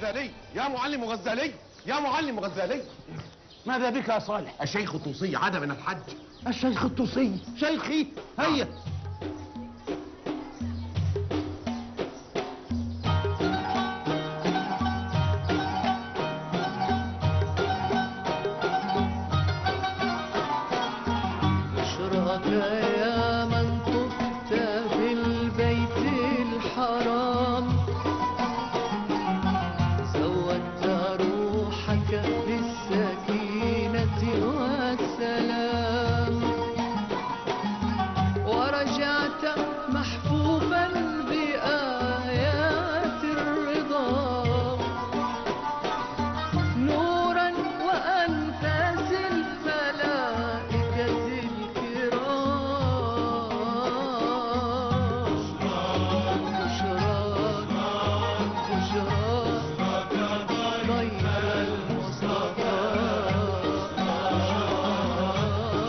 غزالي، يا معلم غزالي، يا معلم غزالي. ماذا بك يا صالح؟ الشيخ الطوسي عاد من الحج. الشيخ الطوسي؟ شيخي هيا. بشراك